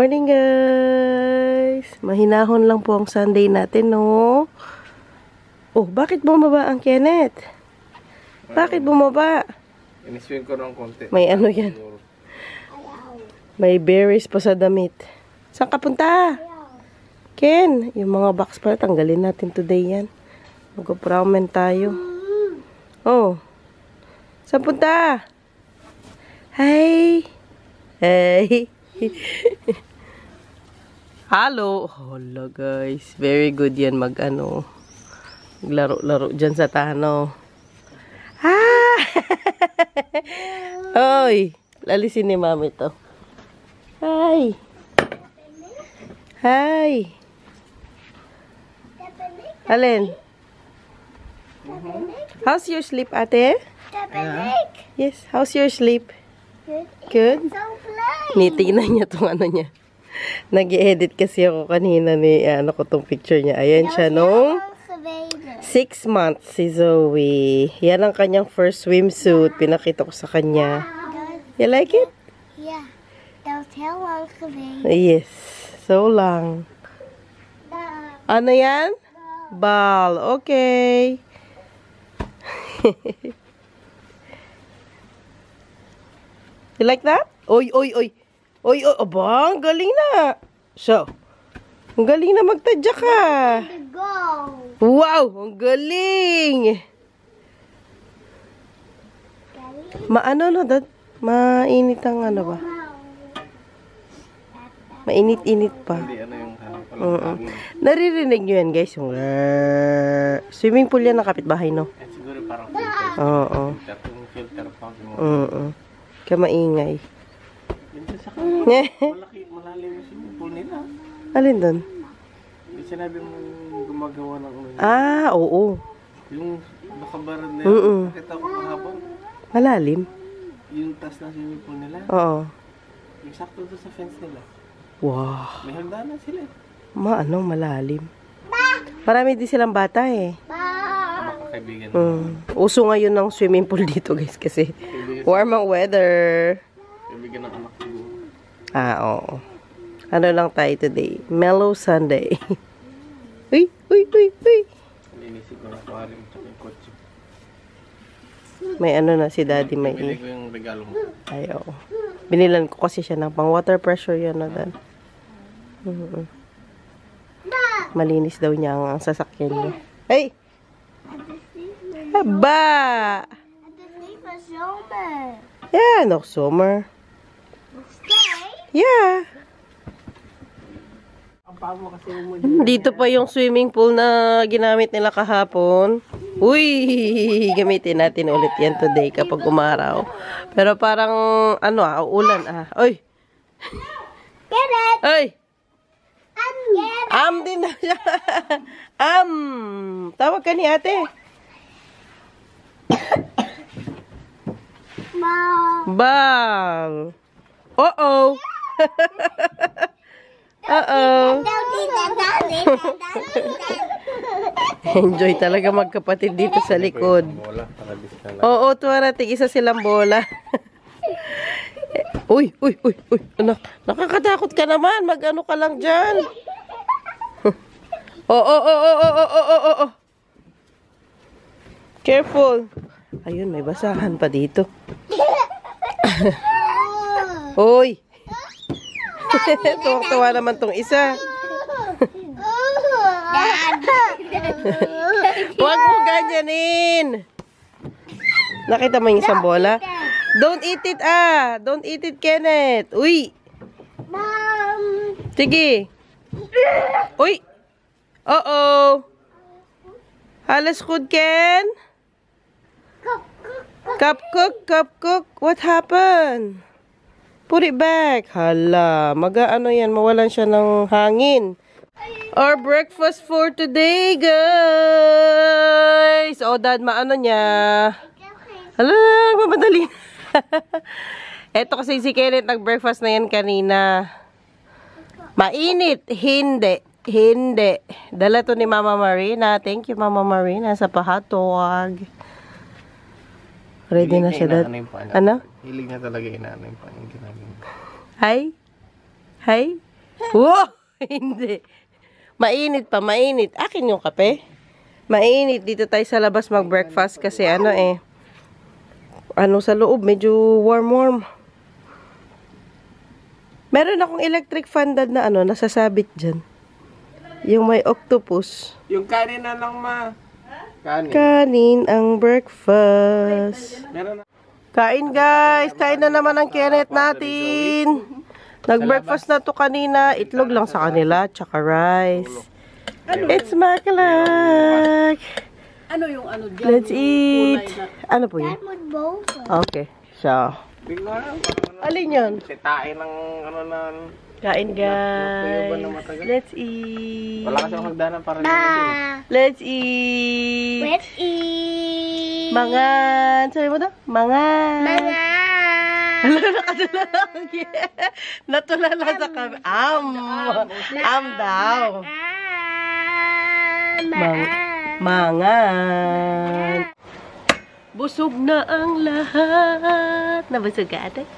morning, guys! Mahinahon lang po ang Sunday natin, no? Oh, bakit bumaba ang Kenneth? Bakit bumaba? Iniswing ko ng konti. May ano yan? May berries pa sa damit. Saan ka punta? Ken, yung mga box pala, tanggalin natin today yan. Mag-promen tayo. Oh. Saan punta? Hi! Hey! Hello! Hola, guys. Very good yan mag-ano. Maglaro-laro dyan sa tano. Ah! Oy! Lalisin ni mami to. Hi! Hi! Alin? How's your sleep, ate? Yeah. Yes, how's your sleep? Good. Good? Tingnan niya tong ano niya. Nag-i-edit kasi ako kanina ni ano ko tong picture niya. Ayan siya nung 6 months si Zoe. Yan ang kanyang first swimsuit. Pinakita ko sa kanya. You like it? Yeah. That was how long the Yes. So lang. Ano yan? Ball. Okay. You like that? Oy, oy, oy. Oy, oy, aba, ang galing na. So, ang galing na magtadya ka. go. Wow, ang galing. Maano no, dad? Mainit ang ano ba? Mainit-init pa. Hindi ano yung hangin. Naririnig nyo yan, guys. Yung swimming pool yan ng kapitbahay, no? Siguro parang filter. Oo. Filter pump mo. Kaya maingay. Dito sa kanila, malaki, malalim yung swimming pool nila. Alin doon? Hindi sinabi mo gumagawa ng ano. Ah, oo. Yung nakabarad na yun. Nakita ko kahapon. Malalim. Yung taas na swimming pool nila. Oo. Yung sakto doon sa fence nila. Wow. May hagdanan sila eh. Malalim. Marami din silang bata eh. Mga kaibigan. Uso ngayon ng swimming pool dito, guys, kasi warm ang weather. Kaibigan ng anak ko. Ah, oo. Ano lang tayo today? Mellow Sunday. Uy, uy, uy, uy. Inisip ko na aquarium tsaka yung kotse. May ano na si daddy, may Bili ko yung regalo mo. ay, oo. Binilan ko kasi siya ng pang water pressure yan na dan. Malinis daw niya ang sasakyan niya. Hey! Haba! Yeah, no summer. Yeah. Ang paa mo kasi mo. Dito pa yung swimming pool na ginamit nila kahapon. Uy! Gamitin natin ulit yan today kapag umaraw. Pero parang, ano uulan Uy! Get it. Uy! Get Din na siya. Tawag ka ni ate. Mom. Bal. Uh-oh. Uh-oh. Enjoy talaga magkapatid dito sa likod. Bola, parabis na lang. Oo, tuwarating isa silang bola. Uy, uy, uy, uy. Anak, nakakatakot ka naman. Mag-ano ka lang dyan. Oh. Careful. Ayun, may basahan pa dito. Uy. Tuwang-tuwa naman tong isa. Huwag mo ganyanin. Nakita mo yung isang bola? Don't eat it, Don't eat it, Kenneth. Uy. Mom. Sige. Uy. Uh-oh. Halos good, Ken? Cup cook. What happened? Put it back. Hala, mag-ano yan, mawalan siya ng hangin. Our breakfast for today, guys. Dad, maano niya? Hala, mamadali. Eto kasi si Kenneth nag-breakfast na yan kanina. Mainit. Hindi. Dala to ni Mama Marina. Thank you, Mama Marina, sa pahatog. Ready na siya, Dad. Ano? Hilig na talaga inaano yung paano yung ginagawa. Hi? Wow! Hindi. Mainit pa, mainit. Akin yung kape. Mainit. Dito tayo sa labas mag-breakfast kasi ano sa loob, medyo warm. Meron akong electric fan dad na nasasabit dyan. Yung may octopus. Yung kanin na lang, ma. Kanin. Kanin ang breakfast. Meron na. Kain guys! Kain na naman ang Kenneth natin. Nag-breakfast na to kanina. Itlog lang sa kanila, tsaka rice. It's makalak! Ano yung ano dyan? Let's eat! Ano po yun? Lemon bowl. Okay. So, Bigla. alin yun? Sitain ng Kain guys! Tuyo ba na matagal? Let's eat! Wala kasi akong hagdanan para nilagyan. Let's eat! Let's eat. Mangan! Sabi mo daw? Mangan! Mangan. Natulala sa kami. Am daw. Mangan. Busog na ang lahat. Nabusog ka ate?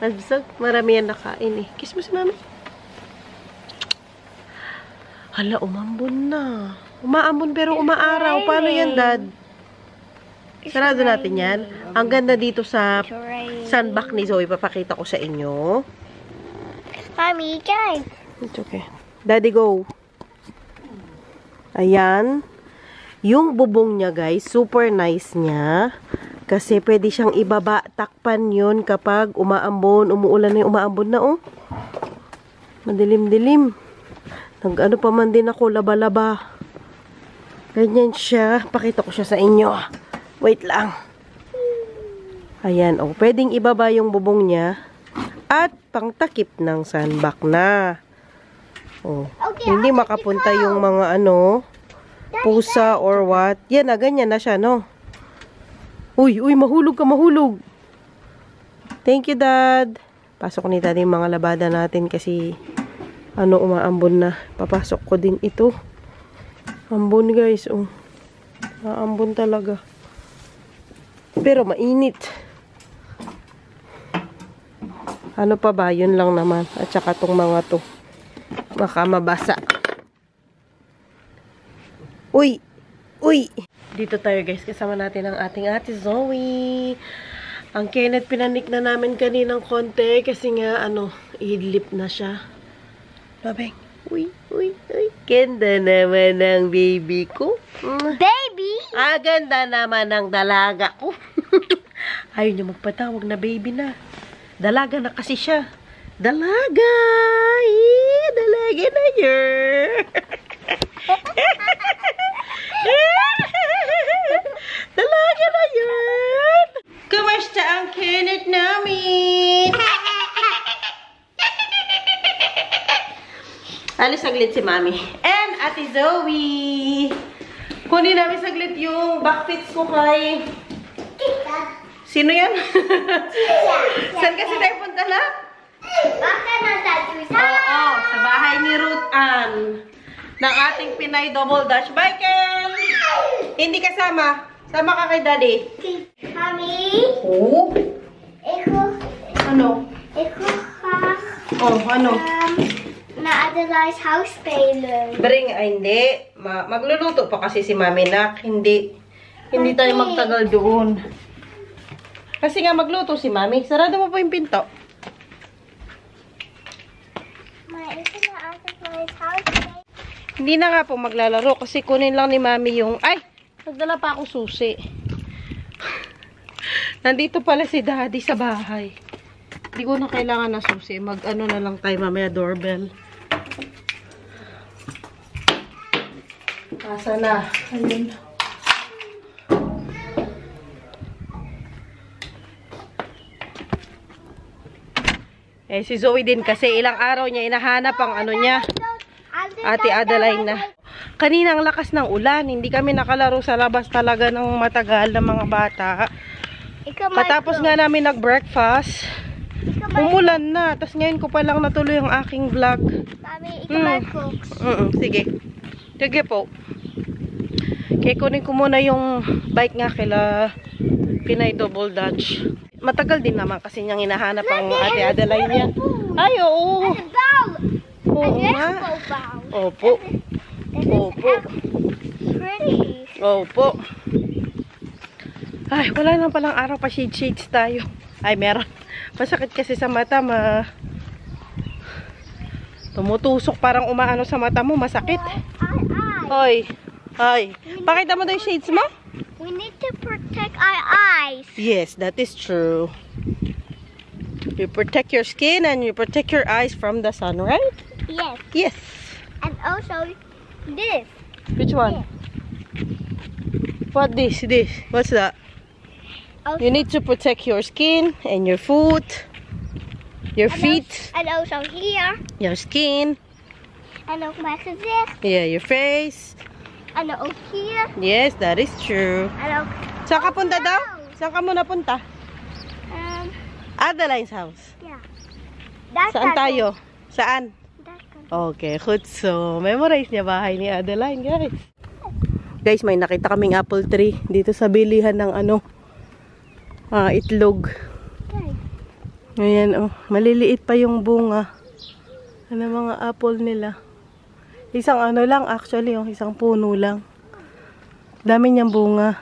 Nabusog? Marami yan nakain eh. Kiss mo si mami. Hala, umambon na. Umaambon pero umaaraw. Paano yan, dad? Sarado natin yan. Ang ganda dito sa sandbox ni Zoe. Papakita ko sa inyo. Mommy, guys. It's okay. Daddy, go. Ayan. Yung bubong niya, guys, super nice niya. Kasi pwede siyang ibaba. Takpan yun kapag umaambon. Umuulan na yung umaambon na, oh. Madilim-dilim. Nag-ano pa man din ako, laba-laba. Ganyan siya. Pakita ko siya sa inyo. Wait lang. Ayan, oh. Pwedeng ibaba yung bubong niya. At pangtakip ng sandbox na. Oh. Hindi makapunta yung mga pusa or what. Yan na, ganyan na siya, no? Uy, mahulog ka, mahulog. Thank you, Dad. Pasok ni Dad yung mga labada natin kasi umaambon na. Papasok ko din ito. Ambon, guys, oh. Maambon talaga. Pero mainit. Ano pa ba? Yun lang naman. At saka tong mga to. Baka mabasa. Uy! Dito tayo guys. Kasama natin ang ating ate Zoe. Ang Kenneth pinanik na namin kaninang konti. Kasi nga idlip na siya. Babeng. Uy. Ganda naman ang baby ko. Baby? Ganda naman ang dalaga ko. Ayaw niya magpatawag na baby na. Dalaga na kasi siya. Dalaga! Dalaga na yun! Dalaga na yun! Kamusta ang Kenneth namin? Alis saglit si Mami. And Ate Zoe! Kunin namin saglit yung backfits ko kay... Sino yan? Saan kasi tayo punta na? Baka na tayo Oo, sa bahay ni Ruth Ann. Ng ating Pinay Double Dutch. Bye, Ken! Hindi kasama. Sama ka kay Daddy. Mommy? Oo? Ano? Ano? Na-Adeline's house spelen. Bring, hindi. Magluluto pa kasi si Mami Nak. Hindi tayo magtagal doon. Kasi nga magluto si Mami. Sarado mo po yung pinto. Hindi na nga po maglalaro kasi kunin lang ni Mami yung... Ay! Nagdala pa ako susi. Nandito pala si Daddy sa bahay. Hindi ko na kailangan na susi. Mag-ano na lang tayo mamaya doorbell. Asa na? Ayun. Si Zoe din kasi ilang araw niya inahanap ang niya. Ate Adeline na. Kanina ang lakas ng ulan. Hindi kami nakalaro sa labas talaga ng matagal ng mga bata. Matapos nga namin nag-breakfast, umulan na. Tapos ngayon ko pa lang natuloy ang aking vlog. Mami, ikaw mag-cooks. Sige. Sige po. Kaya kunin ko muna yung bike nga kila Pinay Double Dutch. Matagal din naman kasi niyang hinahanap ang Ate Adeline niya. Ay, oo. Oo nga. rainbow bow. Opo. This Opo. is pretty. Opo. Ay, wala na palang araw pa shades tayo. Ay, meron. Masakit kasi sa mata, tumutusok, parang umaano sa mata mo, masakit. Hoy. Hoy. Pakita mo daw yung shades mo? We need to protect our eyes. Yes, that is true. You protect your skin and you protect your eyes from the sun, right? Yes. Yes. And also this. Which one? What this? What's that? Also, You need to protect your skin and your foot, your feet, and also here. your skin, And ook mijn gezicht. yeah, your face. En ook hier. Yes, that is true. En ook Saan ka punta daw? Saan ka muna punta? Adeline's house. ja. Daar Saan staat tayo? Saan? Daar kan Okay, good. So, memorize niya bahay ni Adeline, guys. Guys, may nakita kaming apple tree dito sa bilihan ng itlog. Kijk. Ayan, maliliit pa yung bunga. Ano mga apple nila. Isang lang actually, isang puno lang. Dami niyang bunga.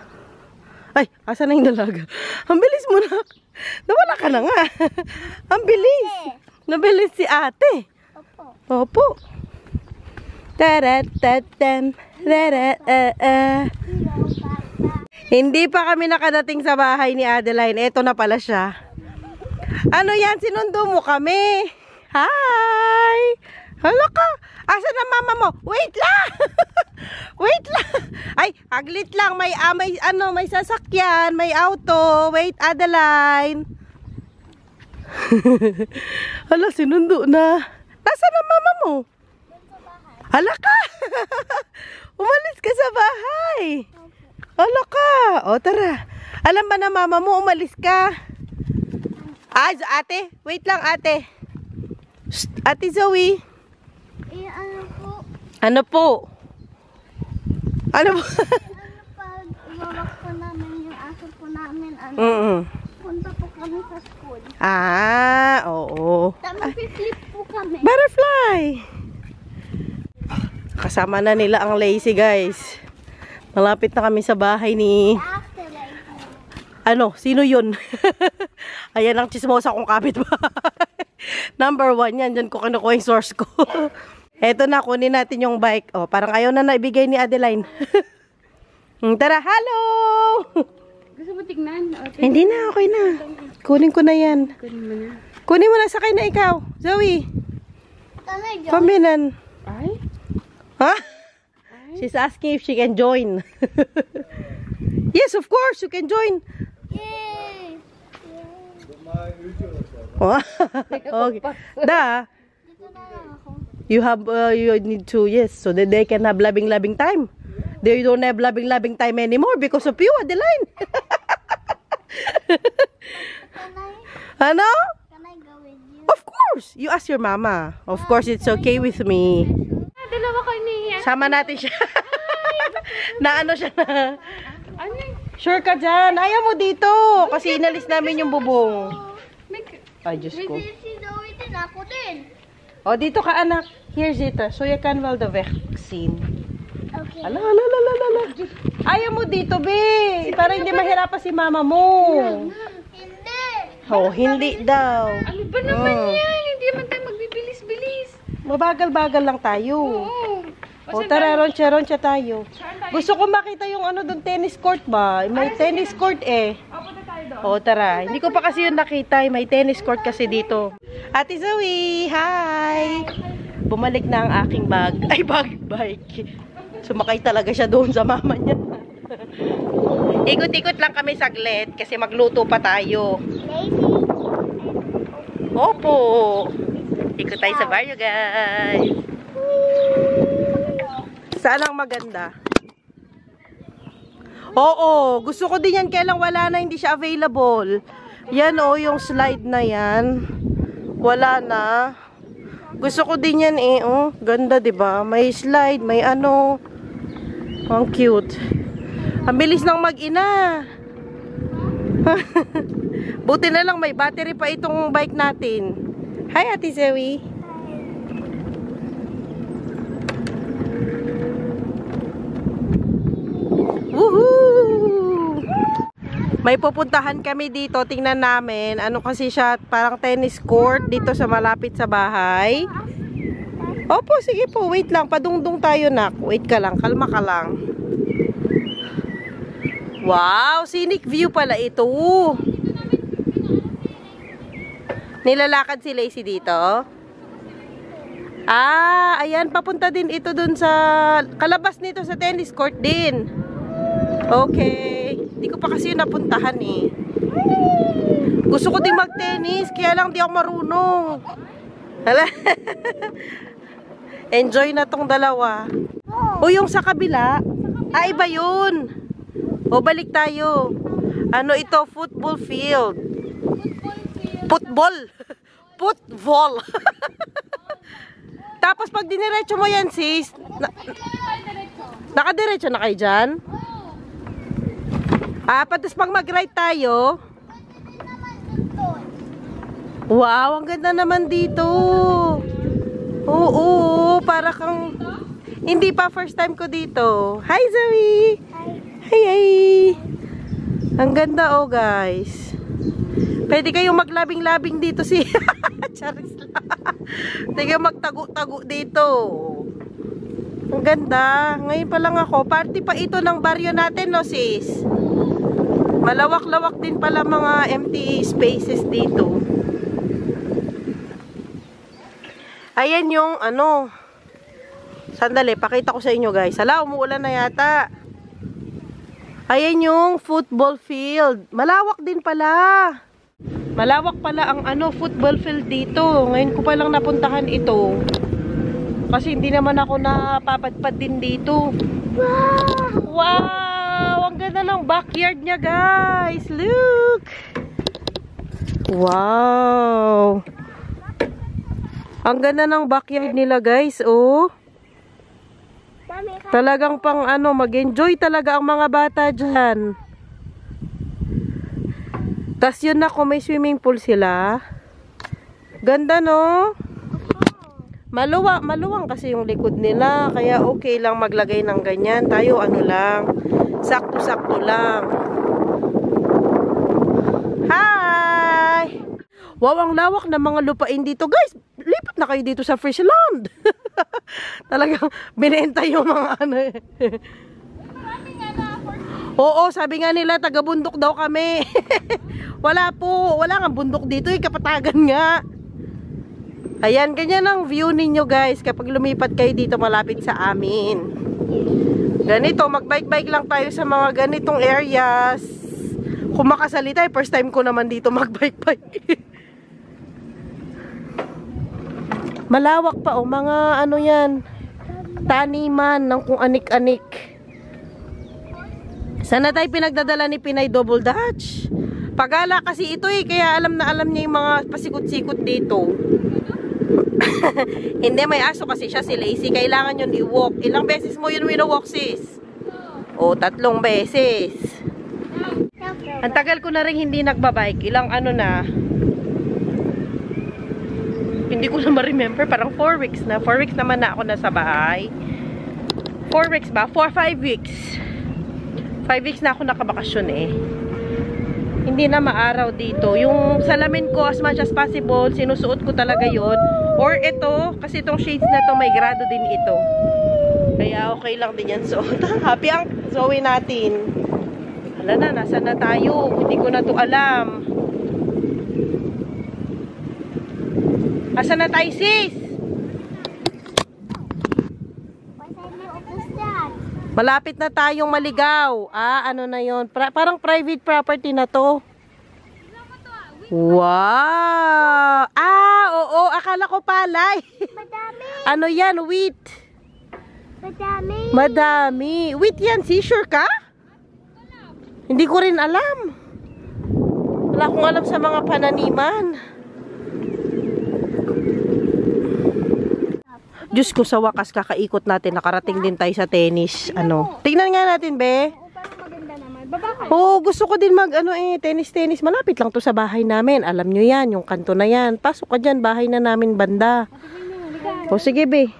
Ay, asa na yung dalaga? Ang bilis mo na. Nawala ka na nga. Ang bilis. Nabilis si ate. Opo. Opo. Taratatam. Hindi pa kami nakadating sa bahay ni Adeline. Eto na pala siya. Ano yan? Sinundo mo kami. Hi! Hala ka! Asa na mama mo? Wait lang! Wait lang! Ay, aglit lang. May sasakyan. May auto. Wait, Adeline. Hala, sinundo na. Nasaan na mama mo? Hala ka! Umalis ka sa bahay. Hala ka! O, tara. Alam ba na mama mo, umalis ka? Ate. Wait lang, ate. Shh, Ate Zoe. Ano po? Ano po? Ano po? Pag iwawak po namin yung aso po namin, punta po kami sa school. Oo. Mag-flip po kami. Butterfly. Kasama na nila ang lazy, guys. Malapit na kami sa bahay ni... Sino yun? Ayan ang chismosa kong kapitbahay. Number 1 yan. Diyan ko kinukuha yung source ko. Eto na, kunin natin yung bike. Parang ayaw na naibigay ni Adeline. Tara, hello! Gusto mo tignan? Hindi na, okay na. Kunin ko na yan. Kunin mo na. Kunin mo na, sakay na ikaw. Zoe, come in. Ay? Ha? She's asking if she can join. Yes, of course, you can join. Yay! Okay. Da, Dito na lang ako. you need to, yes, so that they can have loving time. They don't have loving time anymore because of you, Adeline. Can Ano? I go with you? Of course, you ask your mama. Of course, it's okay with me. Dalawa kayo niya. Sama natin siya. Na ano siya na. Ano yung... Sure ka dyan. Ayaw mo dito. Kasi inalis namin yung bubong. Ay, Diyos ko. Si Zoe din, ako din. O, dito ka anak. Here's it. So you can well the vaccine. Okay. Ala. Ayaw mo dito, be. Para hindi mahirapan si mama mo. Hindi. Oh, hindi daw. Ano ba naman yan? Hindi naman tayo magbibilis-bilis. Mabagal-bagal lang tayo. Oo. O, tara, roncha tayo. Gusto ko makita yung doon, tennis court ba? May tennis court eh. Punta tayo doon. O, tara. Hindi ko pa kasi yun nakita. May tennis court kasi dito. Ate Zoe, hi! Bumalik na ang aking bag. Ay, bike. Sumakay talaga siya doon sa mama niya. Ikot-ikot lang kami saglit kasi magluto pa tayo. Lazy. Opo! Ikot tayo sa baryo, guys. Saan ang maganda? Oo, gusto ko din yan. Kailang wala na, hindi siya available. Yan yung slide na yan. Wala na. Gusto ko din yan ganda, 'di ba? May slide, may Ang cute. Ang bilis ng mag-ina. Buti na lang may battery pa itong bike natin. Hi, Ate Zoe. May pupuntahan kami dito. Tingnan namin. Ano kasi siya, parang tennis court dito sa malapit sa bahay. Opo, sige po. Wait lang. Padungdung tayo, nak. Wait ka lang. Kalma ka lang. Wow! Scenic view pala ito. Nilalakad si Lacey dito. Ah, ayan. Papunta din ito dun sa kalabas nito sa tennis court din. Okay. Hindi ko pa kasi yun napuntahan eh. Gusto ko din mag-tennis. Kaya lang di ako marunong. Hala. Enjoy na tong dalawa. O yung sa kabila. Ah, iba yun. O balik tayo. Ano ito? Football field. Football. Football. Tapos pag diniretso mo yan, sis. Nakadiretso na kayo dyan? Ah, tapos pag mag-right tayo. Wow, ang ganda naman dito. Oo, para kang... Hindi pa, first time ko dito. Hi, Zoe! Hi, hi! Ang ganda, oh, guys. Pwede kayong maglabing-labing dito, si... Charis lang. Pwede kayong magtago-tago dito. Ang ganda. Ngayon pa lang ako. Party pa ito ng baryo natin, no, sis? Malawak-lawak din pala mga empty spaces dito. Ayan yung ano. Sandali, pakita ko sa inyo guys. Hala, umuulan na yata. Ayan yung football field. Malawak din pala. Malawak pala ang ano, football field dito. Ngayon ko palang napuntahan ito. Kasi hindi naman ako napapadpad din dito. Wow! Ang ganda ng backyard niya, guys. Look! Wow! Ang ganda ng backyard nila, guys. Oh. Talagang pang ano, mag-enjoy talaga ang mga bata dyan. Tas yun na kung may swimming pool sila. Ganda, no? Maluwang kasi yung likod nila. Kaya okay lang maglagay ng ganyan. Tayo ano lang. Sakto-sakto lang. Hi! Wow, ang lawak ng mga lupain dito. Guys, lipat na kayo dito sa Friesland. Talagang binenta yung mga ano eh. Oo, sabi nga nila taga-bundok daw kami. Wala po, wala nga bundok dito eh, kapatagan nga. Ayan, ganyan ang view ninyo guys kapag lumipat kayo dito malapit sa amin. Ganito, mag-bike-bike lang tayo sa mga ganitong areas. Kung makasalita, first time ko naman dito mag-bike-bike. Malawak pa oh, mga ano yan, taniman ng kung anik-anik. Sana tayo pinagdadala ni Pinay Double Dutch. Pagala kasi ito eh, kaya alam na alam niya yung mga pasikot-sikot dito. Hindi, may aso kasi siya si Lacey. Kailangan yun i-walk. Ilang beses mo yun wino-walk, sis? O, 3 beses. Ang tagal ko na rin hindi nagbabike. Ilang ano na. Hindi ko na ma-remember. Parang 4 weeks na. 4 weeks naman na ako nasa bahay. 4 weeks ba? 4-5 weeks. 5 weeks na ako nakabakasyon eh. Hindi na maaraw dito. Yung salamin ko as much as possible, sinusuot ko talaga yon. Or ito, kasi itong shades na to may grado din ito. Kaya okay lang din yan. So, happy ang Zoe natin. Hala na, nasa na tayo? Hindi ko na to alam. Asa na tayo, sis? Malapit na tayong maligaw. Ah, ano na yon? Parang private property na to. Wow! Ah, oo. Akala ko palay. Madami. Ano yan? Wheat. Madami. Madami. Wheat yan. Sure ka? Hindi ko rin alam. Wala akong alam sa mga pananiman. Diyos ko, sa wakas kakaikot natin. Nakarating din tayo sa tennis. Ano? Tingnan nga natin, be. Oo, gusto ko din mag tennis. Malapit lang to sa bahay namin. Alam nyo yan, yung kanto na yan. Pasok ka dyan, bahay na namin banda. O sige, be.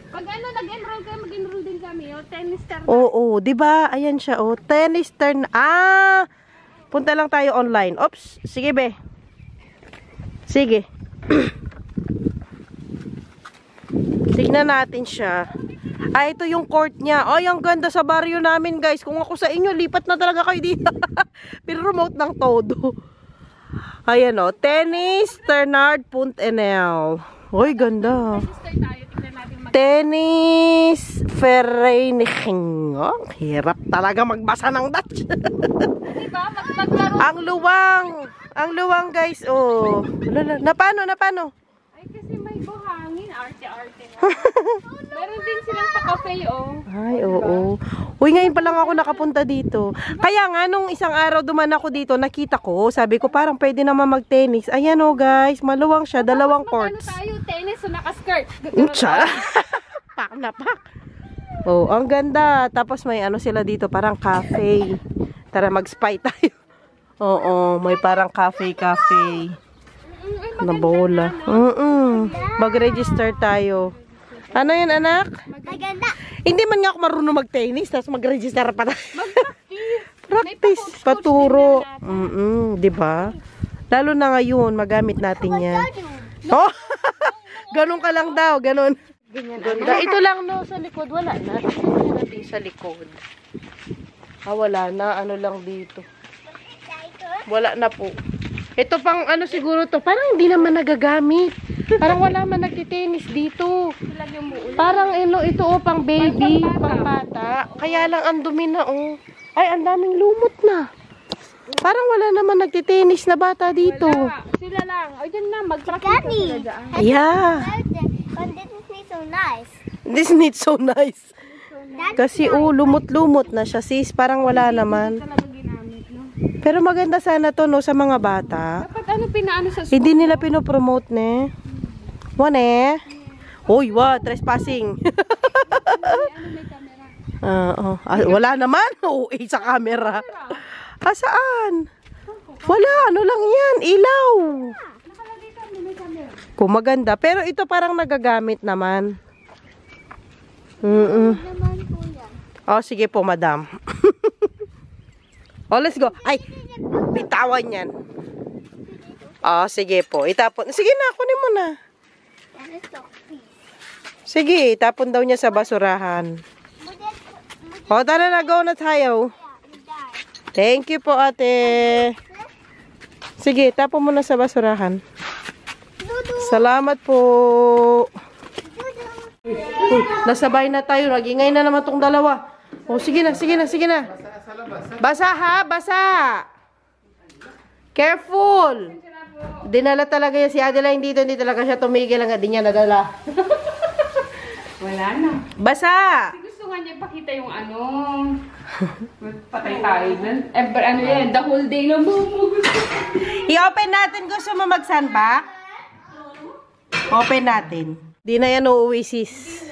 Pag nag-enroll kayo, mag-enroll din kami. O, tennis turn. Oo, di ba? Ayan siya, oh. Tennis turn. Ah! Punta lang tayo online. Oops, sige be. Sige. Tignan natin siya. Ah, ito yung court niya. Ay, ang ganda sa baryo namin, guys. Kung ako sa inyo, lipat na talaga kayo dito. Pero remote ng todo. Ayan o. Tennis, Ternard, Puntenel. Uy, ganda. Tennis, Vereniging. Oh, hirap talaga magbasa ng Dutch. Diba? Maglaro. Ang luwang, guys. Oh. Na paano? Ay, kasi may buhangin. Arte-arte na. Meron din silang pa-cafe, oh. Ay, oo. Uy, ngayon pa lang ako nakapunta dito. Kaya nga, nung isang araw duman ako dito, nakita ko, sabi ko, parang pwede naman mag-tennis. Ayan o, guys, maluwang siya, dalawang courts. Ano tayo, tennis o naka-skirt? Tsa! Pak na pak. Oh, ang ganda. Tapos may ano sila dito, parang cafe. Tara, mag-spy tayo. Oo, may parang cafe. Na bola. Mag-register tayo. Ano yun, anak? Maganda. Hindi man nga ako marunong mag-tennis, tapos mag-register pa tayo. Practice, May paturo. Di ba? Lalo na ngayon, magamit natin yan. Oh! Ganun ka lang daw, ganun. Ganda. Ito lang no, sa likod, wala na. Ito natin sa likod. Ah, wala na. Ano lang dito. Wala na po. Ito pang ano siguro to, parang hindi naman nagagamit. Parang wala man nagtitennis dito. Parang ito pang baby, pang bata. Kaya lang ang dumi na oh. Ay, ang daming lumot na. Parang wala naman nagtitennis na bata dito. Sila lang. O, dyan na. Mag-practice na sila dyan. Yeah. But this is so nice. This needs so nice. Kasi lumot-lumot na siya sis. Parang wala naman. Talaga ginamit, no? Pero maganda sana to no sa mga bata. Dapat ano pinaano sa school? Hindi nila pinopromote ne. Wane? Uy, trespassing. Wala naman. Uy, sa camera. Saan? Wala, ano lang yan. Ilaw. Kung maganda. Pero ito parang nagagamit naman. Naman po yan. Oh, sige po, madam. Oh, let's go. Ay, bitawan yan. Oh, sige po. Itapon. Sige na, kunin mo na. And it's so peace. Sige, itapon daw niya sa basurahan. O, tara na, go na tayo. Thank you po, ate. Sige, tapon mo na sa basurahan. Salamat po. Uy, nasabay na tayo. Nagingay na naman tong dalawa. O, sige na. Basa ha, basa. Careful. Dinala talaga yan si Adeline dito. Hindi talaga siya tumigil. Ang di niya nadala. Wala na. Basa. Gusto nga niya pakita yung ano. Patay tayo dun. Ano yan, the whole day lang mo. I-open natin. Gusto mo mag-sandbag? Open natin. Di na yan uuwi sis.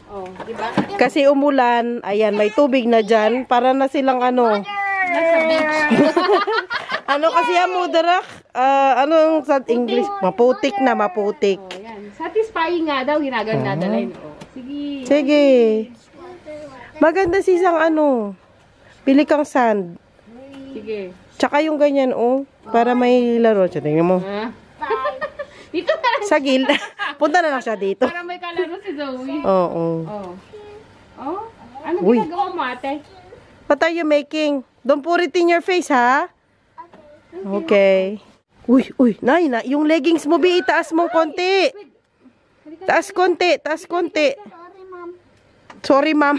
Oh, diba? Kasi umulan. Ayan, may tubig na dyan. Para na silang ano. Nasa beach. Ano kasi yan, mudarak? Anong sa English? Maputik na, maputik. Oh, yan. Satisfying nga daw, ginagawa nadalay. Oh. Sige. Sige. Maganda sisang ano. Pili kang sand. Sige. Tsaka yung ganyan, oh. Para may laro. Tingnan mo. Ha? Dito na lang. Sa gilid. Punta na lang siya dito. Para may kalaro si Zoe. Oo. Oh. Oh? Ano Uy. ginagawa mo, ate? What are you making? Don't put it in your face, ha? Okay. Uy, na, yung leggings mo, Bi, itaas mo konti. Taas konti. Sorry, Mom. Sorry, ma'am.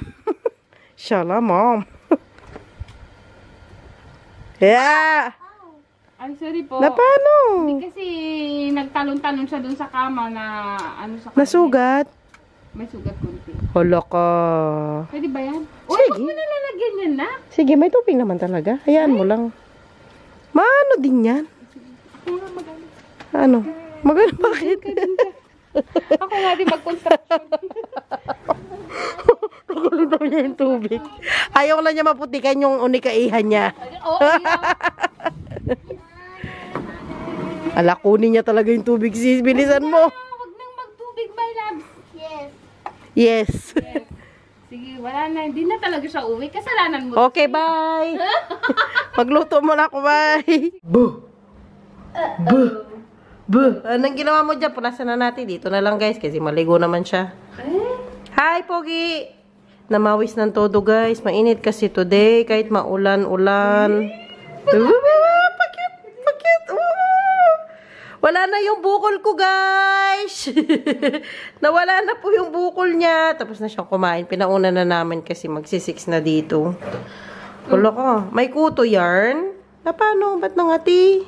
Shala, ma'am. Yeah. Ay, sorry po. Na paano? Kasi nagtalon-talon siya dun sa kama na ano sa kama. Nasugat? May sugat konti. Hala ka. Pwede ba yan? Uy, Sige. huwag mo nalalagyan yan na. Sige, may tubig naman talaga. Hayaan mo lang. Maano din yan? Ako nga magalit. Ano? Magano bakit? Ako nga din mag-construction. Nakulitaw niya yung tubig. Ayaw lang niya maputikan yung unikaihan niya. Oo, ayaw. Ala, kunin niya talaga yung tubig, sis. Bilisan mo. Huwag nang magtubig, my loves. Yes. Yes. Yes. Sige, wala na. Hindi na talaga siya uwi. Kasalanan mo. Okay, bye. Magluto muna ako, bye. Buh. Buh. Buh. Anong ginawa mo dyan? Punasan na natin. Dito na lang, guys, kasi maligo naman siya. Hi, Pogi. Namawis ng todo, guys. Mainit kasi today, kahit maulan-ulan. Pakit. Pakit. Wala na yung bukol ko, guys. Nawala na po yung bukol niya. Tapos na siyang kumain. Pinauna na namin kasi magsi-6 na dito. Wala ka. May kuto yarn. Paano? Ba't nangati?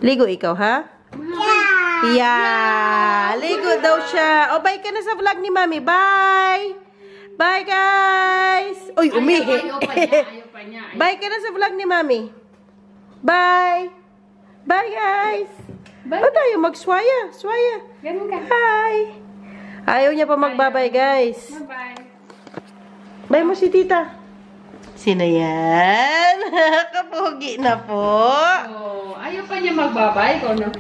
Ligo ikaw, ha? Yeah. Ligo daw siya. O, bye ka na sa vlog ni Mami. Bye. Bye, guys. Uy, umihi. Ayaw pa niya. Ayaw pa niya. Bye ka na sa vlog ni Mami. Bye. Bye, guys. Bye. Ba't tayo mag-swaya? Swaya. Ganun ka. Hi. Ayaw niya pa magbabay, guys. Bye-bye. Bye mo si tita. Sino yan? Kapogi na po. Oh, ayaw pa niya magbabay ko, no?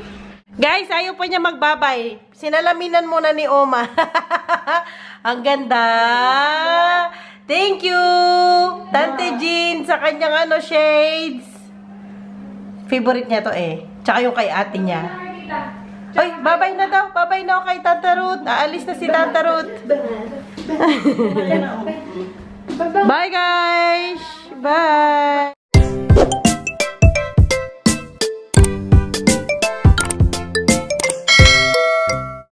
Guys, ayaw pa niya magbabay. Sinalaminan muna ni Oma. Ang ganda. Thank you. Tante Jean sa kanyang shades. Favorite niya to eh. Tsaka yung kay ate niya. Oy, babay na daw. Babay na ako kay Tanta Ruth. Aalis na si Tanta Ruth. Bye guys. Bye.